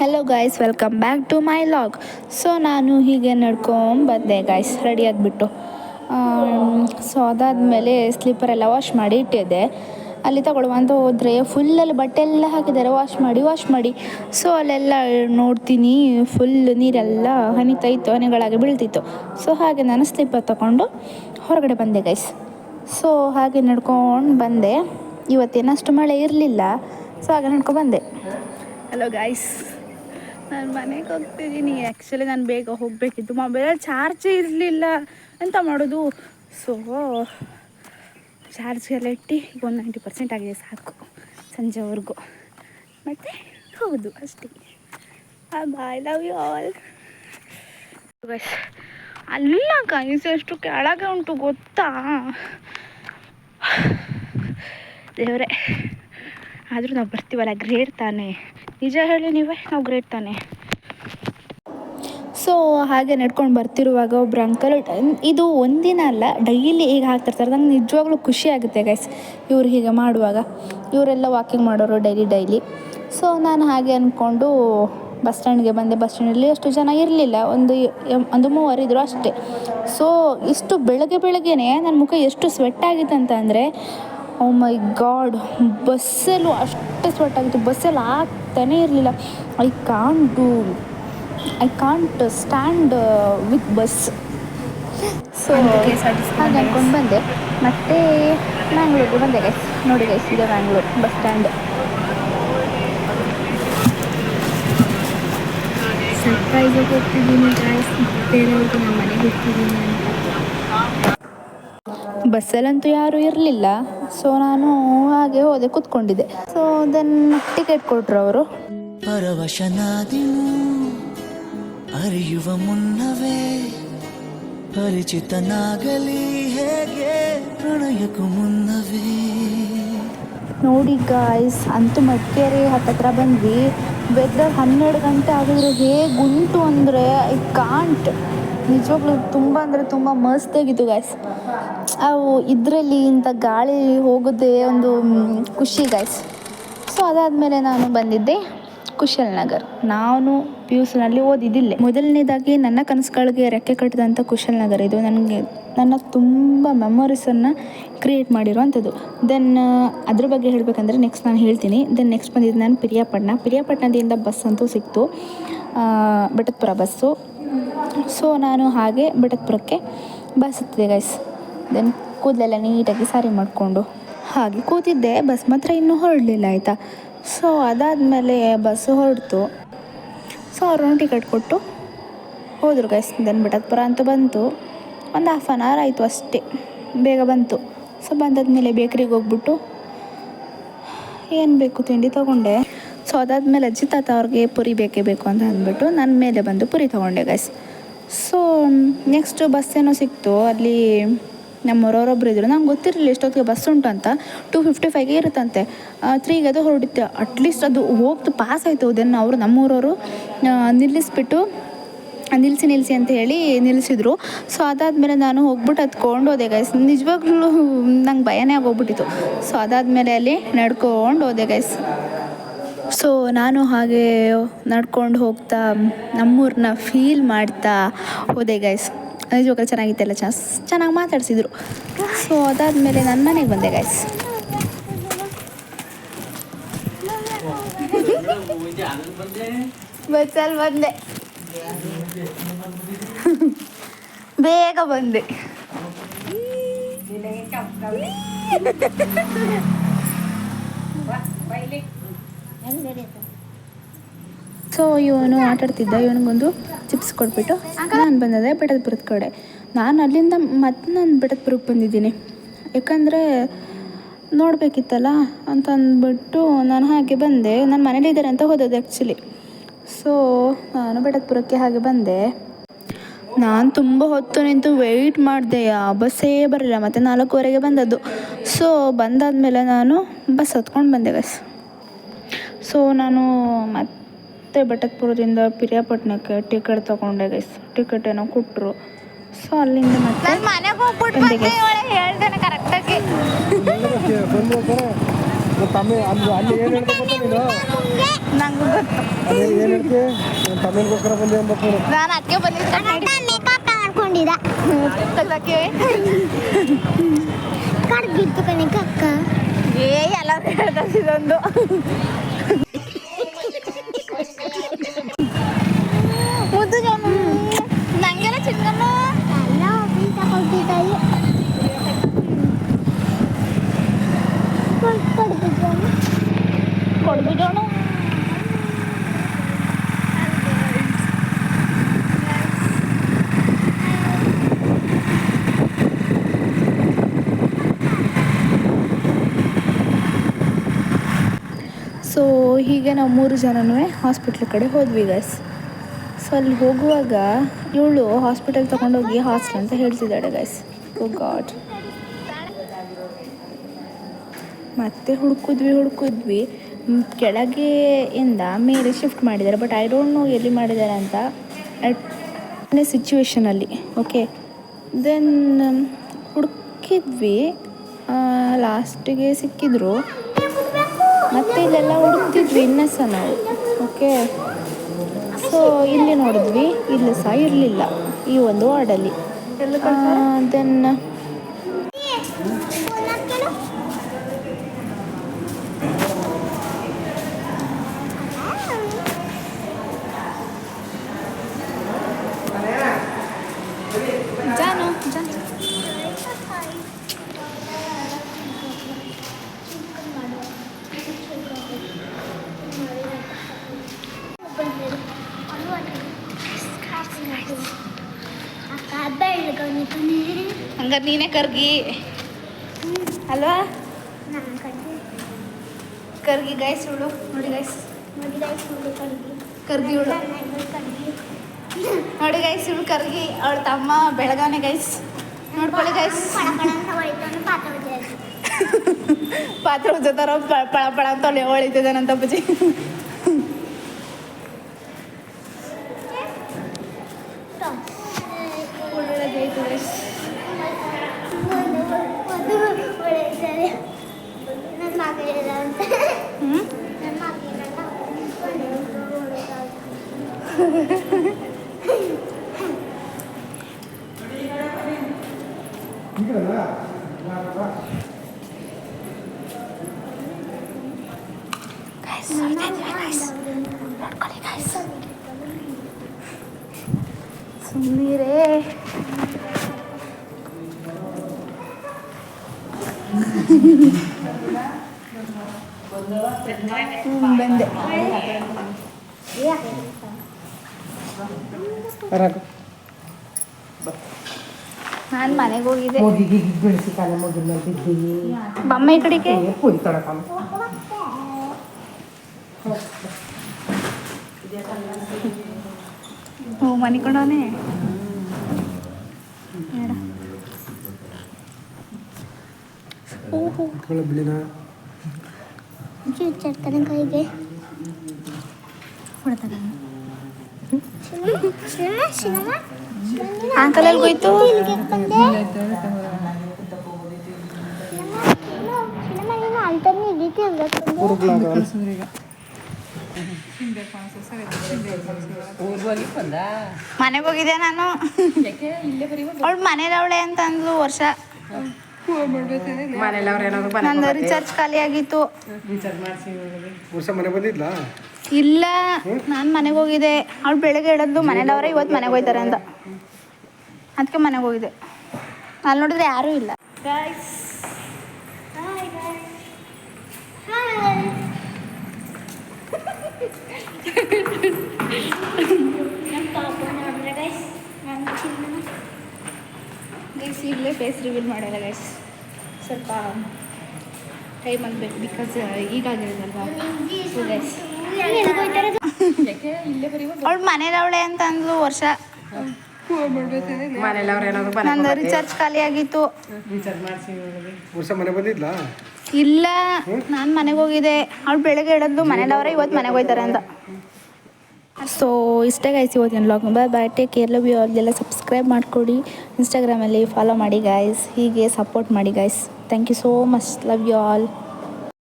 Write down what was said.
Hello guys, welcome back to my log. So ನಾನು ಹೀಗೆ ನಡ್ಕೊಂಬಂದೆ ಗೈಸ್, ರೆಡಿ ಆಗಿಬಿಟ್ಟು. ಸೊ ಅದಾದಮೇಲೆ ಸ್ಲೀಪರೆಲ್ಲ ವಾಶ್ ಮಾಡಿ ಇಟ್ಟಿದ್ದೆ. ಅಲ್ಲಿ ತಗೊಳ್ಳುವಂತ ಹೋದರೆ ಫುಲ್ಲಲ್ಲಿ ಬಟ್ಟೆ ಎಲ್ಲ ಹಾಕಿದ್ದಾರೆ, ವಾಶ್ ಮಾಡಿ. ಸೊ ಅಲ್ಲೆಲ್ಲ ನೋಡ್ತೀನಿ, ಫುಲ್ ನೀರೆಲ್ಲ ಹನಿತಾಯಿತ್ತು, ಹನಿಗಳಾಗಿ ಬೀಳ್ತಿತ್ತು. ಸೊ ಹಾಗೆ ನಾನು ಸ್ಲೀಪರ್ ತಗೊಂಡು ಹೊರಗಡೆ ಬಂದೆ ಗೈಸ್. ಸೊ ಹಾಗೆ ನಡ್ಕೊಂಡು ಬಂದೆ. ಇವತ್ತೇನಷ್ಟು ಮಳೆ ಇರಲಿಲ್ಲ, ಸೊ ಹಾಗೆ ನಡ್ಕೊಂಡು ಬಂದೆ. ಹಲೋ ಗೈಸ್, ನಾನು ಮನೆಗೆ ಹೋಗ್ತಿದ್ದೀನಿ. ಆ್ಯಕ್ಚುಲಿ ನಾನು ಬೇಗ ಹೋಗಬೇಕಿತ್ತು, ಮೊಬೈಲಲ್ಲಿ ಚಾರ್ಜೇ ಇರಲಿಲ್ಲ. ಎಂತ ಮಾಡೋದು? ಸೊ ಚಾರ್ಜ್ಗೆಲ್ಲ ಇಟ್ಟು ಈಗ ಒಂದು 90% ಆಗಿದೆ, ಸಾಕು ಸಂಜೆವರೆಗೂ. ಮತ್ತು ಹೌದು ಅಷ್ಟೇ. ಬಾಯ್, ಲವ್ ಯು ಆಲ್. ಅಲ್ಲ ಗೈಸ್, ಎಷ್ಟು ಕೆಳಗೆ ಉಂಟು ಗೊತ್ತಾ? ದೇವರೇ, ಆದರೂ ನಾವು ಬರ್ತೀವಲ್ಲ, ಗ್ರೇಟ್ ತಾನೇ. ನಿಜ ಹೇಳಿ ನೀವೇ, ನಾವು ಗ್ರೇಟ್ ತಾನೇ. ಸೊ ಹಾಗೆ ನಡ್ಕೊಂಡು ಬರ್ತಿರುವಾಗ ಒಬ್ರು ಅಂಕಲ್, ಇದು ಒಂದಿನ ಅಲ್ಲ, ಡೈಲಿ ಈಗ ಹಾಕ್ತಿರ್ತಾರೆ. ನಂಗೆ ನಿಜವಾಗ್ಲೂ ಖುಷಿ ಆಗುತ್ತೆ ಗೈಸ್, ಇವ್ರು ಹೀಗೆ ಮಾಡುವಾಗ. ಇವರೆಲ್ಲ ವಾಕಿಂಗ್ ಮಾಡೋರು ಡೈಲಿ. ಸೊ ನಾನು ಹಾಗೆ ಅಂದ್ಕೊಂಡು ಬಸ್ ಸ್ಟ್ಯಾಂಡ್ಗೆ ಬಂದೆ. ಬಸ್ ಸ್ಟ್ಯಾಂಡಲ್ಲಿ ಅಷ್ಟು ಜನ ಇರಲಿಲ್ಲ, ಒಂದು 3 ಇದ್ದರು ಅಷ್ಟೇ. ಸೊ ಇಷ್ಟು ಬೆಳಗ್ಗೆನೇ ನನ್ನ ಮುಖ ಎಷ್ಟು ಸ್ವೆಟ್ ಆಗಿತ್ತು ಅಂತ ಅಂದರೆ, ಓ ಮೈ ಗಾಡ್, ಬಸ್ಸಲ್ಲೂ ಅಷ್ಟು ಸ್ವೆಟ್ ಆಗಿತ್ತು. ಬಸ್ಸಲ್ಲಿ ಆಗ್ತಾನೇ ಇರಲಿಲ್ಲ. I can't stand with bus. So ಹಾಗೆ ಅಂದ್ಕೊಂಡು ಬಂದೆ. ಮತ್ತು ಮ್ಯಾಂಗ್ಳೂರಿಗೆ ಬಂದೆ ಗೈಸ್. ನೋಡಿ ಗೈಸ್, ಇದೆ ಮ್ಯಾಂಗ್ಳೂರು ಬಸ್ ಸ್ಟ್ಯಾಂಡ್. ಸರ್ಪ್ರೈಸಾಗಿ ಹೋಗ್ತಿದ್ದೀನಿ ಗೈಸ್, ಬೇರೆಯವ್ರಿಗೆ ನಾನು ಮನೆಗೆ ಹೋಗ್ತಿದ್ದೀನಿ ಅಂತ. ಬಸ್ಸಲ್ಲಂತೂ ಯಾರೂ ಇರಲಿಲ್ಲ. ಸೊ ನಾನು ಹಾಗೆ ಹೋದೆ, ಕೂತ್ಕೊಂಡಿದ್ದೆ. ಸೊ ದೆನ್ ಟಿಕೆಟ್ ಕೊಟ್ಟರು ಅವರು. ಪರವಶನಾದಿನು ಅರಿಯುವ ಮುನ್ನವೇ ಪರಿಚಿತನಾಗಲಿ ಹೇಗೆ ಪ್ರಣಯಕ್ಕೂ ಮುನ್ನವೇ. ನೋಡಿ ಗಾಯ್ಸ್, ಅಂತೂ ಮಡಿಕೇರಿ ಹತ್ತತ್ರ ಬಂದ್ವಿ. ವೆದರ್ 12 ಗಂಟೆ ಆಗಿದ್ರು ಹೇಗುಂಟು ಅಂದರೆ ಐ ಕಾಂಟ್. ನಿಜವಾಗ್ಲೂ ತುಂಬ ಅಂದರೆ ತುಂಬ ಮಸ್ತಾಗಿತ್ತು ಗಾಯ್ಸ್. ಅವು ಇದರಲ್ಲಿ ಇಂಥ ಗಾಳಿ ಹೋಗೋದೇ ಒಂದು ಖುಷಿ ಗಾಯ್ಸ್. ಸೊ ಅದಾದಮೇಲೆ ನಾನು ಬಂದಿದ್ದೆ ಕುಶಾಲನಗರ್. ನಾನು PUCನಲ್ಲಿ ಓದಿದ್ದಿಲ್ಲೇ. ಮೊದಲನೇದಾಗಿ ನನ್ನ ಕನಸುಗಳಿಗೆ ರೆಕ್ಕೆ ಕಟ್ಟಿದಂಥ ಕುಶಾಲನಗರ ಇದು ನನ್ನ ತುಂಬ ಮೆಮೊರೀಸನ್ನು ಕ್ರಿಯೇಟ್ ಮಾಡಿರುವಂಥದ್ದು. ದೆನ್ ಅದ್ರ ಬಗ್ಗೆ ಹೇಳಬೇಕಂದ್ರೆ ನೆಕ್ಸ್ಟ್ ನಾನು ಹೇಳ್ತೀನಿ. ದೆನ್ ನೆಕ್ಸ್ಟ್ ಬಂದಿದ್ದು ನಾನು ಪಿರಿಯಾಪಟ್ಟಣದಿಂದ ಬಸ್ ಅಂತೂ ಸಿಕ್ತು, ಬೆಟ್ಟದಪುರ ಬಸ್ಸು. ಸೊ ನಾನು ಹಾಗೆ ಬೆಟ್ಟದಪುರಕ್ಕೆ ಬಸ್ ಹತ್ತಿದೆ ಗೈಸ್. ದೆನ್ ಕೂದಲೆಲ್ಲ ನೀಟಾಗಿ ಸಾರಿ ಮಾಡಿಕೊಂಡು ಹಾಗೆ ಕೂತಿದ್ದೆ. ಬಸ್ ಮಾತ್ರ ಇನ್ನೂ ಹೊರಡಲಿಲ್ಲ, ಆಯಿತಾ. ಸೊ ಅದಾದಮೇಲೆ ಬಸ್ಸು ಹೊರಡ್ತು. ಸೊ ಅವ್ರನ್ನ ಟಿಕೆಟ್ ಕೊಟ್ಟು ಹೋದರು ಗೈಸ್. ದೆನ್ ಬೆಟ್ಟದಪುರ ಅಂತೂ ಬಂತು. ಒಂದು 1/2 hour ಆಯಿತು ಅಷ್ಟೇ, ಬೇಗ ಬಂತು. ಸೊ ಬಂದಾದ್ಮೇಲೆ ಬೇಕ್ರಿಗೆ ಹೋಗ್ಬಿಟ್ಟು ಏನು ಬೇಕು ತಿಂಡಿ ತೊಗೊಂಡೆ. ಸೊ ಅದಾದಮೇಲೆ ಅಜ್ಜಿ ತಾತ ಅವ್ರಿಗೆ ಪುರಿ ಬೇಕೇ ಬೇಕು ಅಂತ ಅಂದ್ಬಿಟ್ಟು ನನ್ನ ಮೇಲೆ ಬಂದು ಪುರಿ ತೊಗೊಂಡೆ ಗೈಸ್. ಸೊ ನೆಕ್ಸ್ಟು ಬಸ್ ಏನೋ ಸಿಕ್ತು. ಅಲ್ಲಿ ನಮ್ಮೂರವರೊಬ್ಬರು ಇದ್ದರು. ನಂಗೆ ಗೊತ್ತಿರಲಿಲ್ಲ ಎಷ್ಟೊತ್ತಿಗೆ ಬಸ್ ಉಂಟು ಅಂತ. 2:55ಗೆ ಇರುತ್ತಂತೆ, 3ಗೆ ಅದು ಹೊರಡುತ್ತೆ. ಅಟ್ಲೀಸ್ಟ್ ಅದು ಹೋಗ್ತು ಪಾಸ್ ಆಯಿತು. ದೆನ್ ಅವರು ನಮ್ಮೂರವರು ನಿಲ್ಲಿಸ್ಬಿಟ್ಟು ನಿಲ್ಲಿಸಿ ಅಂತ ಹೇಳಿ ನಿಲ್ಲಿಸಿದ್ರು. ಸೊ ಅದಾದಮೇಲೆ ನಾನು ಹೋಗ್ಬಿಟ್ಟು ಹತ್ಕೊಂಡು ಹೋದೆ ಗೈಸ್. ನಿಜವಾಗ್ಲೂ ನಂಗೆ ಭಯನೇ ಆಗೋಗ್ಬಿಟ್ಟಿತ್ತು. ಸೊ ಅದಾದಮೇಲೆ ಅಲ್ಲಿ ನಡ್ಕೊಂಡು ಹೋದೆ ಗೈಸ್. ಸೊ ನಾನು ಹಾಗೆ ನಡ್ಕೊಂಡು ಹೋಗ್ತಾ ನಮ್ಮೂರನ್ನ ಫೀಲ್ ಮಾಡ್ತಾ ಹೋದೆ ಗೈಸ್. ನಿಜವಾಗ್ಲೂ ಚೆನ್ನಾಗಿತ್ತೆಲ್ಲ, ಚೆನ್ನಾಗಿ ಮಾತಾಡಿಸಿದ್ರು. ಸೊ ಅದಾದಮೇಲೆ ನನ್ನ ಮನೆಗೆ ಬಂದೆ ಗೈಸ್. ಬಸ್ಸಲ್ಲಿ ಬಂದೆ, ಬೇಗ ಬಂದೆ. ಸೊ ಇವನು ಆಟಾಡ್ತಿದ್ದ, ಇವನಿಗೊಂದು ಚಿಪ್ಸ್ ಕೊಟ್ಬಿಟ್ಟು ನಾನು ಬಂದಿದ್ದೆ ಬೆಟ್ಟದಪುರದ ಕಡೆ. ನಾನು ಅಲ್ಲಿಂದ ಮತ್ತೆ ನಾನು ಬೆಟ್ಟದಪುರಕ್ಕೆ ಬಂದಿದ್ದೀನಿ, ಯಾಕಂದರೆ ನೋಡಬೇಕಿತ್ತಲ್ಲ ಅಂತ ಅಂದ್ಬಿಟ್ಟು ನಾನು ಹಾಗೆ ಬಂದೆ. ನಾನು ಮನೇಲಿದ್ದಾರೆ ಅಂತ ಹೋದದ್ದು ಆ್ಯಕ್ಚುಲಿ. ಸೊ ನಾನು ಬೆಟ್ಟದಪುರಕ್ಕೆ ಹಾಗೆ ಬಂದೆ. ನಾನು ತುಂಬ ಹೊತ್ತು ನಿಂತು ವೆಯ್ಟ್ ಮಾಡಿದೆ, ಬಸ್ಸೇ ಬರಲಿಲ್ಲ. ಮತ್ತು 4:15ಗೆ ಬಂದದ್ದು. ಸೊ ಬಂದಾದಮೇಲೆ ನಾನು ಬಸ್ ಹತ್ಕೊಂಡು ಬಂದೆ ಗೈಸ್. ಸೊ ನಾನು ಮತ್ತೆ ಬೆಟ್ಟದಪುರದಿಂದ ಪಿರಿಯಾಪಟ್ಟಣಕ್ಕೆ ಟಿಕೆಟ್ ತೊಗೊಂಡೆ ಗೈಸ್. ಟಿಕೆಟ್ ಏನೋ ಕೊಟ್ಟರು. ಸೊ ಅಲ್ಲಿಂದ ಮತ್ತೆ ನಂಗೆ ಗೊತ್ತು. ಏನು ಹೇಳ್ತೀಯ ತಮಿಳ್ಗೋಸ್ಕರ ಬಂದೆ ಅಂಬತ್ತು ನಾನು ಅದಕ್ಕೆ ಬಂದಿದ್ದೆ ಮೇಕಪ್ ಮಾಡ್ಕೊಂಡಿದ್ದ ತೆಗ್ದಾಕಿ ಕಡ್ದಿತ್ತು ಕಣಕ್ಕ ಅಕ್ಕ ಏ ಎಲ್ಲರೂ ಹೇಳ್ತಾರೆ ಇದೊಂದು ಮುದ್ದು ಜಾನು ನಂಗೆಲ್ಲ ಚಿಕ್ಕಮ್ಮ ಎಲ್ಲ ಒಬ್ಬರು ತಗೊಳ್ತಿದ್ದಾಳೆ ಕೊಡ್ಬಿಡೋಣ ಸೊ ಹೀಗೆ ನಾವು 3 ಜನನೂ ಹಾಸ್ಪಿಟ್ಲ್ ಕಡೆ ಹೋದ್ವಿ ಗೈಸ್. ಸೊ ಅಲ್ಲಿ ಹೋಗುವಾಗ ಇವಳು ಹಾಸ್ಪಿಟಲ್ ತೊಗೊಂಡೋಗಿ ಹಾಸ್ಟೆಲ್ ಅಂತ ಹೇಳ್ತಿದ್ದಾಳೆ ಗೈಸ್. ಓ ಗಾಡ್. ಮತ್ತೆ ಹುಡುಕಿದ್ವಿ ಕೆಳಗೆ ಇಂದ ಮೇಲೆ ಶಿಫ್ಟ್ ಮಾಡಿದ್ದಾರೆ. ಬಟ್ ಐ ಡೋಂಟ್ ನೋ ಎಲ್ಲಿ ಮಾಡಿದ್ದಾರೆ ಅಂತ ಸಿಚುವೇಶನಲ್ಲಿ. ಓಕೆ, ದೆನ್ ಹುಡುಕಿದ್ವಿ, ಲಾಸ್ಟಿಗೆ ಸಿಕ್ಕಿದ್ರು. ಮತ್ತೆ ಇಲ್ಲೆಲ್ಲ ಹುಡುಕ್ತಿದ್ವಿ ಇನ್ನೂ ಸಹ ನಾವು. ಓಕೆ, ಸೊ ಇಲ್ಲಿ ನೋಡಿದ್ವಿ, ಇಲ್ಲಿ ಸಹ ಇರಲಿಲ್ಲ ಈ ಒಂದು ವಾರ್ಡಲ್ಲಿ. ದೆನ್ ಜಾನು ಹಂಗಾರೆ ನೀನೇ ಕರ್ಗಿ ಅಲ್ವಾ? ಕರ್ಗಿ ಗೈಸ್ ಇವಳು ನೋಡಿ ಗೈಸ್, ಕರ್ಗಿ ಇವಳು ನೋಡಿ ಗೈಸ್, ಇವಳು ಕರ್ಗಿ. ಅವಳ ತಮ್ಮ ಬೆಳಗಾನೆ ಗೈಸ್, ನೋಡ್ಕೊಳ್ಳಿ ಗೈಸ್. ಪಾತ್ರ ಉಜ್ಜತಾರ ಪಳ ಪಳ ಅಂತ ಹೊಳಿತಿದ್ದಾನಂತ ಅಪ್ಪಾಜಿ. ಒಳ್ಳೆದಾಯ್ತು ಗೈಸ್. ಸುಮ್ಮನಿರೇ. ಬಂದೆ. ನಾನು ಮನೆಗೆ ಹೋಗಿದ್ದೆ. ಬಮ್ಮ ಈ ಕಡೆಗೆ ಓ ಮನಿಕೊಂಡವನೇ ಮೇಡ. ಓಹೋ ಕೈಗೆ ಅಂಕಲಲ್ಲಿ ಹೋಯ್ತು. ಮನೆಗೆ ಹೋಗಿದ್ದೆ ನಾನು. ಅವಳು ಮನೇಲವಳೆ ಅಂತ ಅಂದ್ಲು ವರ್ಷ. ನಂದು ರಿಚಾರ್ಜ್ ಖಾಲಿ ಆಗಿತ್ತು. ಇಲ್ಲ, ನಾನು ಮನೆಗೆ ಹೋಗಿದ್ದೆ. ಅವಳು ಬೆಳಗ್ಗೆ ಹೇಳೋದು ಮನೇಲವ್ರೆ ಇವತ್ತು ಮನೆಗೆ ಹೋಯ್ತಾರೆ ಅಂತ. ಅದಕ್ಕೆ ಮನೆಗೆ ಹೋಗಿದ್ದೆ. ಅಲ್ಲಿ ನೋಡಿದ್ರೆ ಯಾರೂ ಇಲ್ಲ. ಗೈಸ್ ಈಗಲೇ ಫೇಸ್ ರಿವೀಲ್ ಮಾಡೋಲ್ಲ ಗೈಸ್, ಸ್ವಲ್ಪ ಟೈಮ್ ಆಗಬೇಕು. ಬಿಕಾಸ್ ಈಗಾಗಿರೋದಲ್ವಾ. ಸೊ ಗೈಸ್ ಅವಳು ಮನೇಲವಳೆ ಅಂತ ಅಂದ್ಲು ವರ್ಷ. ನಂದು ರಿಚಾರ್ಜ್ ಖಾಲಿ ಆಗಿತ್ತು. ಇಲ್ಲ, ನಾನು ಮನೆಗೆ ಹೋಗಿದ್ದೆ. ಅವಳು ಬೆಳಗ್ಗೆ ಹೇಳೋದು ಮನೇಲವ್ರೆ ಇವತ್ತು ಮನೆಗೆ ಹೋಯ್ತಾರೆ ಅಂತ. ಸೊ ಇಷ್ಟೇ ಗೈಸ್ ಇವತ್ತಿನ vlog. Bye, take care, love you all. ಎಲ್ಲ ಸಬ್ಸ್ಕ್ರೈಬ್ ಮಾಡಿಕೊಡಿ, ಇನ್ಸ್ಟಾಗ್ರಾಮಲ್ಲಿ ಫಾಲೋ ಮಾಡಿ ಗೈಸ್. ಹೀಗೆ ಸಪೋರ್ಟ್ ಮಾಡಿ guys. Thank you so much, love you all.